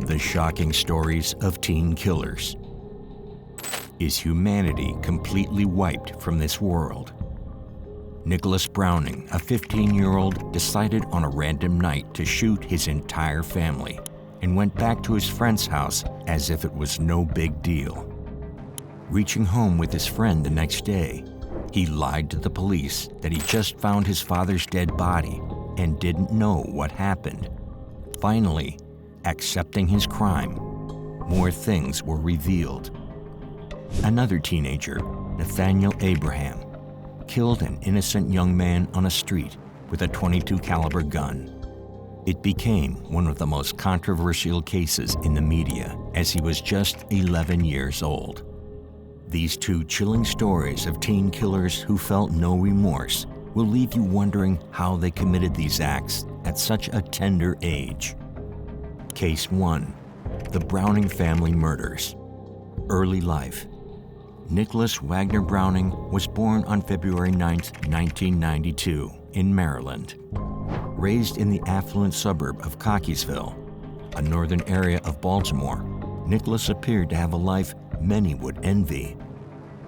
The shocking stories of teen killers. Is humanity completely wiped from this world? Nicholas Browning, a 15-year-old, decided on a random night to shoot his entire family and went back to his friend's house as if it was no big deal. Reaching home with his friend the next day, he lied to the police that he just found his father's dead body and didn't know what happened. Finally, accepting his crime, more things were revealed. Another teenager, Nathaniel Abraham, killed an innocent young man on a street with a .22 caliber gun. It became one of the most controversial cases in the media as he was just 11 years old. These two chilling stories of teen killers who felt no remorse will leave you wondering how they committed these acts at such a tender age. Case 1. The Browning Family Murders. Early life. Nicholas Wagner Browning was born on February 9, 1992, in Maryland. Raised in the affluent suburb of Cockeysville, a northern area of Baltimore, Nicholas appeared to have a life many would envy.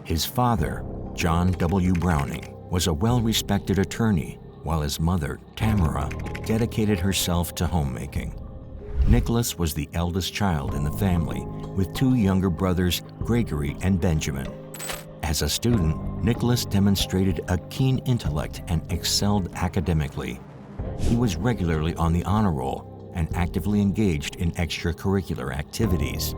His father, John W. Browning, was a well-respected attorney, while his mother, Tamara, dedicated herself to homemaking. Nicholas was the eldest child in the family, with two younger brothers, Gregory and Benjamin. As a student, Nicholas demonstrated a keen intellect and excelled academically. He was regularly on the honor roll and actively engaged in extracurricular activities.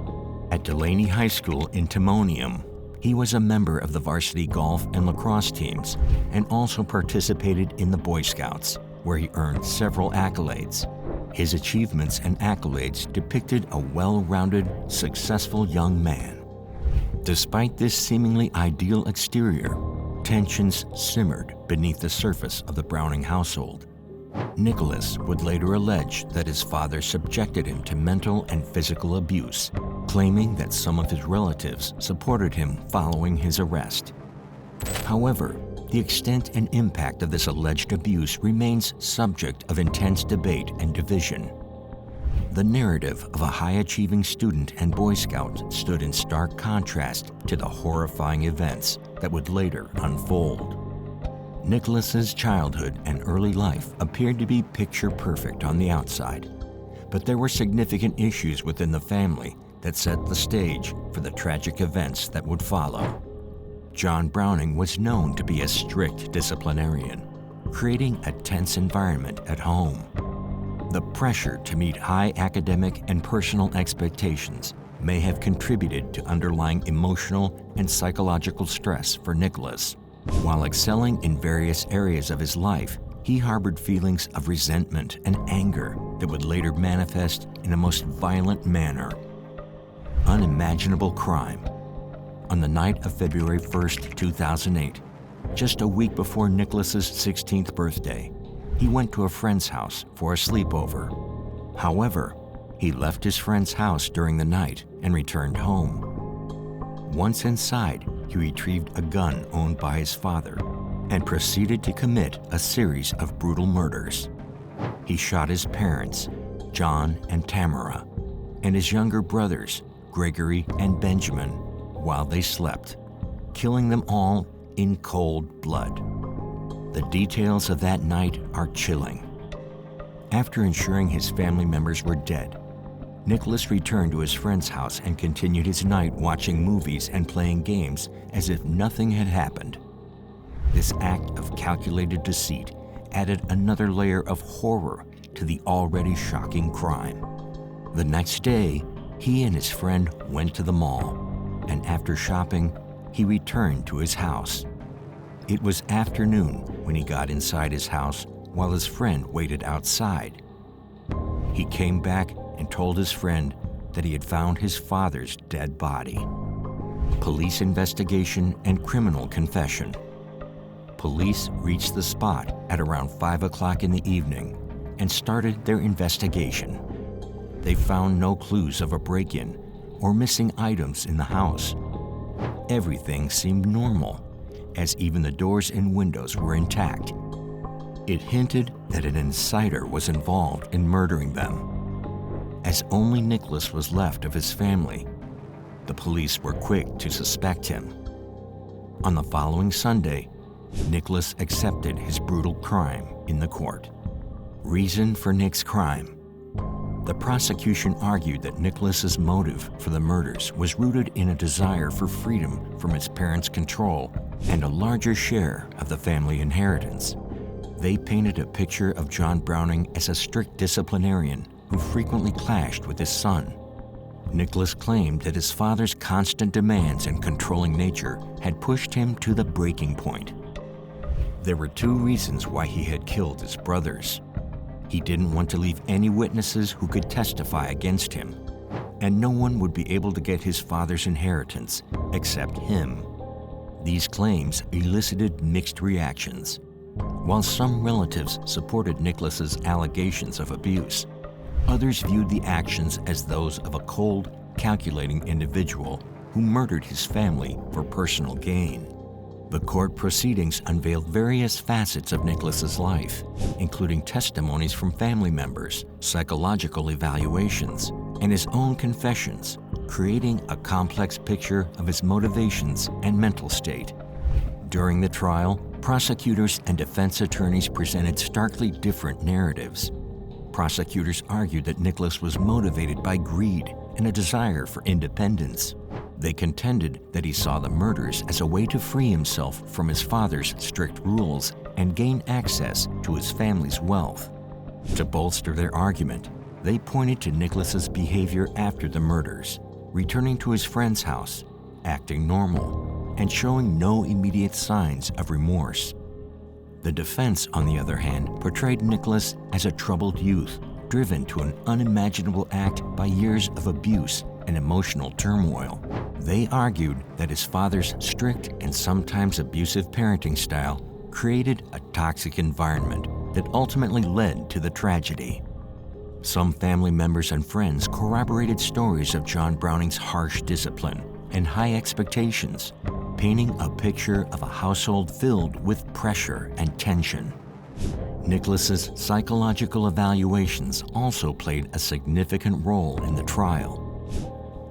At Delaney High School in Timonium, he was a member of the varsity golf and lacrosse teams and also participated in the Boy Scouts, where he earned several accolades. His achievements and accolades depicted a well-rounded, successful young man. Despite this seemingly ideal exterior, tensions simmered beneath the surface of the Browning household. Nicholas would later allege that his father subjected him to mental and physical abuse, claiming that some of his relatives supported him following his arrest. However, the extent and impact of this alleged abuse remains subject of intense debate and division. The narrative of a high-achieving student and Boy Scout stood in stark contrast to the horrifying events that would later unfold. Nicholas's childhood and early life appeared to be picture-perfect on the outside, but there were significant issues within the family that set the stage for the tragic events that would follow. John Browning was known to be a strict disciplinarian, creating a tense environment at home. The pressure to meet high academic and personal expectations may have contributed to underlying emotional and psychological stress for Nicholas. While excelling in various areas of his life, he harbored feelings of resentment and anger that would later manifest in a most violent manner. Unimaginable crime. On the night of February 1, 2008, just a week before Nicholas's 16th birthday, he went to a friend's house for a sleepover. However, he left his friend's house during the night and returned home. Once inside, he retrieved a gun owned by his father and proceeded to commit a series of brutal murders. He shot his parents, John and Tamara, and his younger brothers, Gregory and Benjamin, while they slept, killing them all in cold blood. The details of that night are chilling. After ensuring his family members were dead, Nicholas returned to his friend's house and continued his night watching movies and playing games as if nothing had happened. This act of calculated deceit added another layer of horror to the already shocking crime. The next day, he and his friend went to the mall, and after shopping, he returned to his house. It was afternoon when he got inside his house while his friend waited outside. He came back and told his friend that he had found his father's dead body. Police investigation and criminal confession. Police reached the spot at around 5 o'clock in the evening and started their investigation. They found no clues of a break-in or missing items in the house. Everything seemed normal, as even the doors and windows were intact. It hinted that an insider was involved in murdering them. as only Nicholas was left of his family. The police were quick to suspect him. On the following Sunday, Nicholas accepted his brutal crime in the court. Reason for Nick's crime. The prosecution argued that Nicholas's motive for the murders was rooted in a desire for freedom from his parents' control and a larger share of the family inheritance. They painted a picture of John Browning as a strict disciplinarian who frequently clashed with his son. Nicholas claimed that his father's constant demands and controlling nature had pushed him to the breaking point. There were two reasons why he had killed his brothers. He didn't want to leave any witnesses who could testify against him, and no one would be able to get his father's inheritance except him. These claims elicited mixed reactions. While some relatives supported Nicholas's allegations of abuse, others viewed the actions as those of a cold, calculating individual who murdered his family for personal gain. The court proceedings unveiled various facets of Nicholas's life, including testimonies from family members, psychological evaluations, and his own confessions, creating a complex picture of his motivations and mental state. During the trial, prosecutors and defense attorneys presented starkly different narratives. Prosecutors argued that Nicholas was motivated by greed and a desire for independence. They contended that he saw the murders as a way to free himself from his father's strict rules and gain access to his family's wealth. To bolster their argument, they pointed to Nicholas's behavior after the murders, returning to his friend's house, acting normal, and showing no immediate signs of remorse. The defense, on the other hand, portrayed Nicholas as a troubled youth, driven to an unimaginable act by years of abuse and emotional turmoil. They argued that his father's strict and sometimes abusive parenting style created a toxic environment that ultimately led to the tragedy. Some family members and friends corroborated stories of John Browning's harsh discipline and high expectations, painting a picture of a household filled with pressure and tension. Nicholas's psychological evaluations also played a significant role in the trial.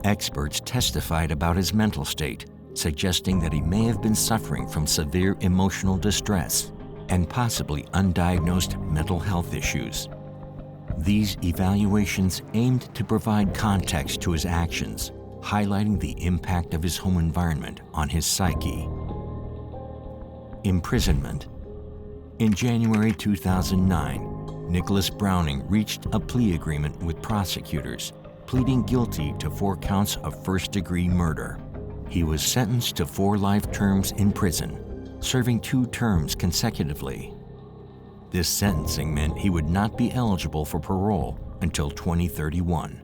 Experts testified about his mental state, suggesting that he may have been suffering from severe emotional distress and possibly undiagnosed mental health issues. These evaluations aimed to provide context to his actions, highlighting the impact of his home environment on his psyche. Imprisonment. In January 2009, Nicholas Browning reached a plea agreement with prosecutors, pleading guilty to 4 counts of first-degree murder. He was sentenced to 4 life terms in prison, serving 2 terms consecutively. This sentencing meant he would not be eligible for parole until 2031,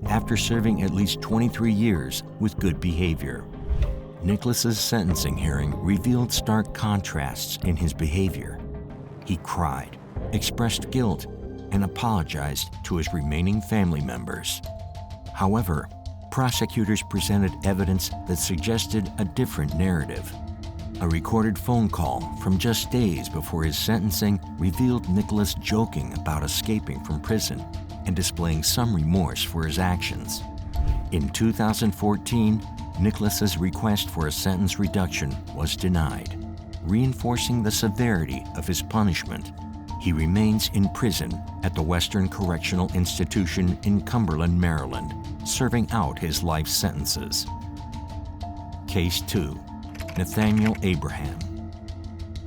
after serving at least 23 years with good behavior. Nicholas's sentencing hearing revealed stark contrasts in his behavior. He cried, expressed guilt, and apologized to his remaining family members. However, prosecutors presented evidence that suggested a different narrative. A recorded phone call from just days before his sentencing revealed Nicholas joking about escaping from prison and displaying some remorse for his actions. In 2014, Nicholas's request for a sentence reduction was denied, reinforcing the severity of his punishment. He remains in prison at the Western Correctional Institution in Cumberland, Maryland, serving out his life sentences. Case 2. Nathaniel Abraham.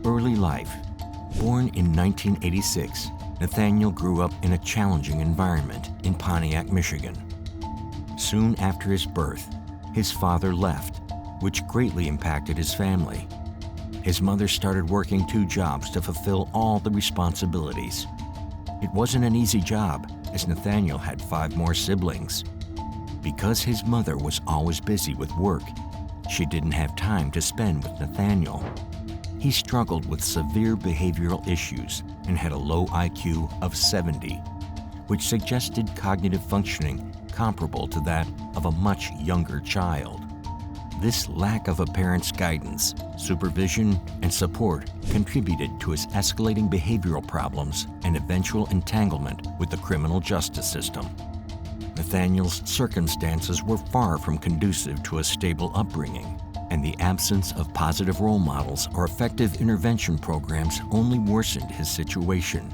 Early life. Born in 1986, Nathaniel grew up in a challenging environment in Pontiac, Michigan. Soon after his birth, his father left, which greatly impacted his family. His mother started working 2 jobs to fulfill all the responsibilities. It wasn't an easy job, as Nathaniel had 5 more siblings. Because his mother was always busy with work, she didn't have time to spend with Nathaniel. He struggled with severe behavioral issues and had a low IQ of 70, which suggested cognitive functioning comparable to that of a much younger child. This lack of a parent's guidance, supervision, and support contributed to his escalating behavioral problems and eventual entanglement with the criminal justice system. Nathaniel's circumstances were far from conducive to a stable upbringing, and the absence of positive role models or effective intervention programs only worsened his situation.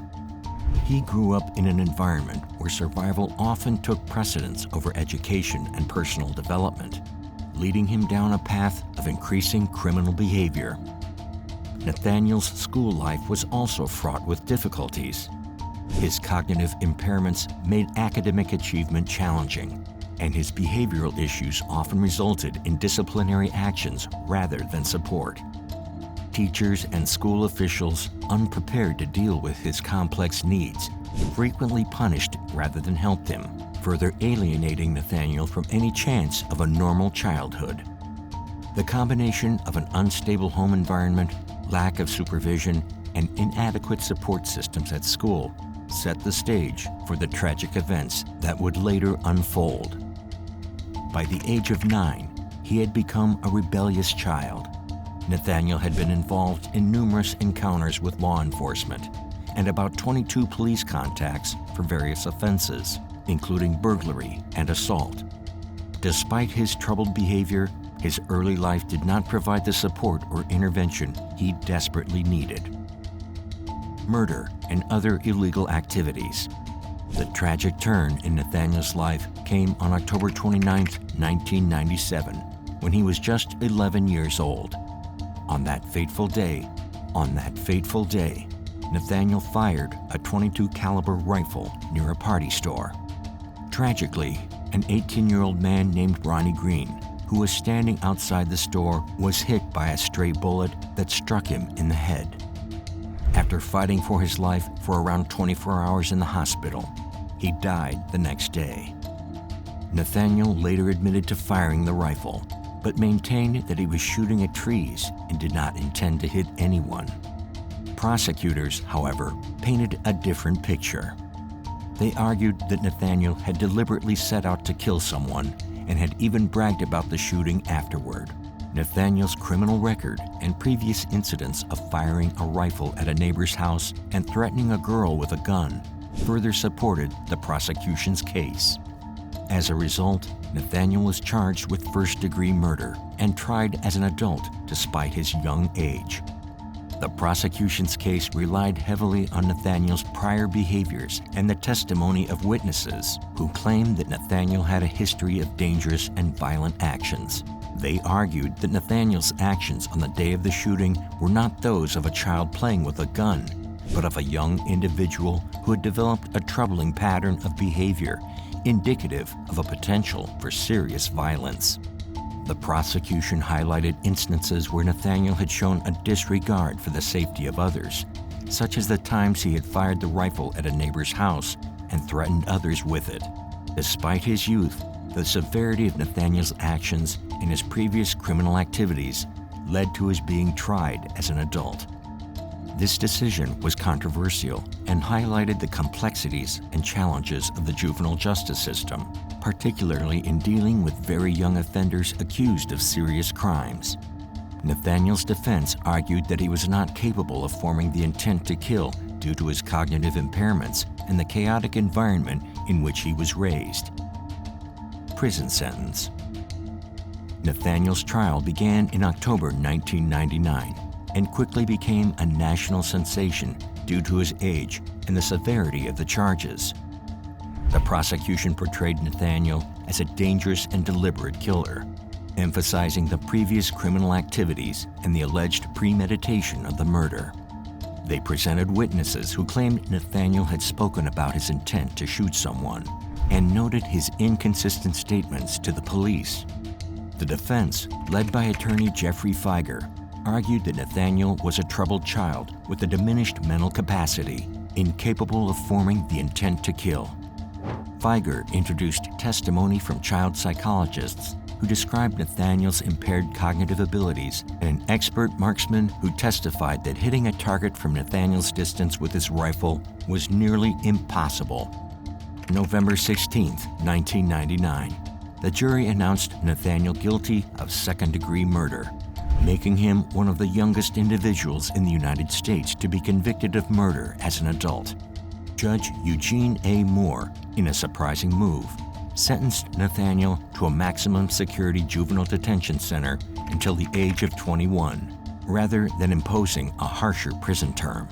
He grew up in an environment where survival often took precedence over education and personal development, leading him down a path of increasing criminal behavior. Nathaniel's school life was also fraught with difficulties. His cognitive impairments made academic achievement challenging, and his behavioral issues often resulted in disciplinary actions rather than support. Teachers and school officials, unprepared to deal with his complex needs, frequently punished rather than helped him, further alienating Nathaniel from any chance of a normal childhood. The combination of an unstable home environment, lack of supervision, and inadequate support systems at school set the stage for the tragic events that would later unfold. By the age of 9, he had become a rebellious child. Nathaniel had been involved in numerous encounters with law enforcement and about 22 police contacts for various offenses, including burglary and assault. Despite his troubled behavior, his early life did not provide the support or intervention he desperately needed. Murder and other illegal activities. The tragic turn in Nathaniel's life came on October 29, 1997, when he was just 11 years old. On that fateful day, Nathaniel fired a .22 caliber rifle near a party store. Tragically, an 18-year-old man named Ronnie Green, who was standing outside the store, was hit by a stray bullet that struck him in the head. After fighting for his life for around 24 hours in the hospital, he died the next day. Nathaniel later admitted to firing the rifle, but maintained that he was shooting at trees and did not intend to hit anyone. Prosecutors, however, painted a different picture. They argued that Nathaniel had deliberately set out to kill someone and had even bragged about the shooting afterward. Nathaniel's criminal record and previous incidents of firing a rifle at a neighbor's house and threatening a girl with a gun further supported the prosecution's case. As a result, Nathaniel was charged with first-degree murder and tried as an adult despite his young age. The prosecution's case relied heavily on Nathaniel's prior behaviors and the testimony of witnesses who claimed that Nathaniel had a history of dangerous and violent actions. They argued that Nathaniel's actions on the day of the shooting were not those of a child playing with a gun, but of a young individual who had developed a troubling pattern of behavior indicative of a potential for serious violence. The prosecution highlighted instances where Nathaniel had shown a disregard for the safety of others, such as the times he had fired the rifle at a neighbor's house and threatened others with it. Despite his youth, the severity of Nathaniel's actions and his previous criminal activities led to his being tried as an adult. This decision was controversial and highlighted the complexities and challenges of the juvenile justice system, particularly in dealing with very young offenders accused of serious crimes. Nathaniel's defense argued that he was not capable of forming the intent to kill due to his cognitive impairments and the chaotic environment in which he was raised. Prison sentence. Nathaniel's trial began in October 1999 and quickly became a national sensation due to his age and the severity of the charges. The prosecution portrayed Nathaniel as a dangerous and deliberate killer, emphasizing the previous criminal activities and the alleged premeditation of the murder. They presented witnesses who claimed Nathaniel had spoken about his intent to shoot someone and noted his inconsistent statements to the police. The defense, led by attorney Jeffrey Feiger, argued that Nathaniel was a troubled child with a diminished mental capacity, incapable of forming the intent to kill. Feiger introduced testimony from child psychologists who described Nathaniel's impaired cognitive abilities and an expert marksman who testified that hitting a target from Nathaniel's distance with his rifle was nearly impossible. November 16, 1999, the jury announced Nathaniel guilty of second-degree murder, making him one of the youngest individuals in the United States to be convicted of murder as an adult. Judge Eugene A. Moore, in a surprising move, sentenced Nathaniel to a maximum security juvenile detention center until the age of 21, rather than imposing a harsher prison term.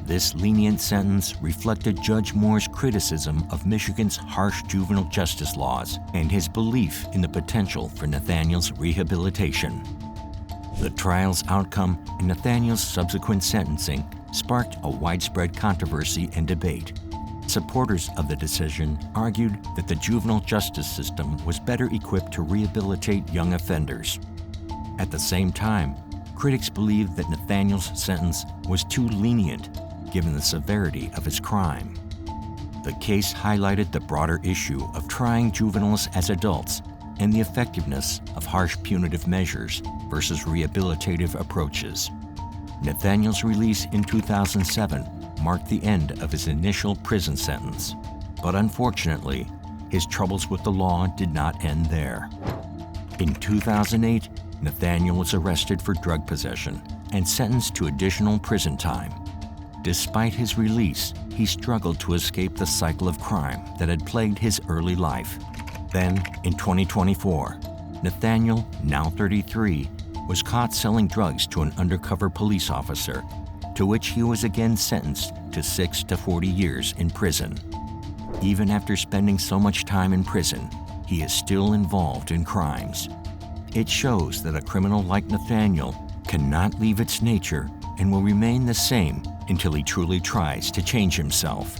This lenient sentence reflected Judge Moore's criticism of Michigan's harsh juvenile justice laws and his belief in the potential for Nathaniel's rehabilitation. The trial's outcome and Nathaniel's subsequent sentencing sparked a widespread controversy and debate. Supporters of the decision argued that the juvenile justice system was better equipped to rehabilitate young offenders. At the same time, critics believed that Nathaniel's sentence was too lenient given the severity of his crime. The case highlighted the broader issue of trying juveniles as adults and the effectiveness of harsh punitive measures versus rehabilitative approaches. Nathaniel's release in 2007 marked the end of his initial prison sentence, but unfortunately, his troubles with the law did not end there. In 2008, Nathaniel was arrested for drug possession and sentenced to additional prison time. Despite his release, he struggled to escape the cycle of crime that had plagued his early life. Then, in 2024, Nathaniel, now 33, was caught selling drugs to an undercover police officer, to which he was again sentenced to 6 to 40 years in prison. Even after spending so much time in prison, he is still involved in crimes. It shows that a criminal like Nathaniel cannot leave its nature and will remain the same until he truly tries to change himself.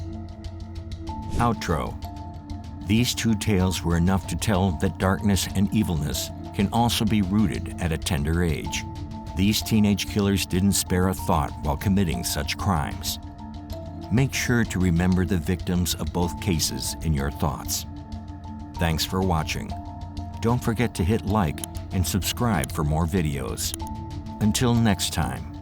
Outro. These two tales were enough to tell that darkness and evilness can also be rooted at a tender age. These teenage killers didn't spare a thought while committing such crimes. Make sure to remember the victims of both cases in your thoughts. Thanks for watching. Don't forget to hit like and subscribe for more videos. Until next time.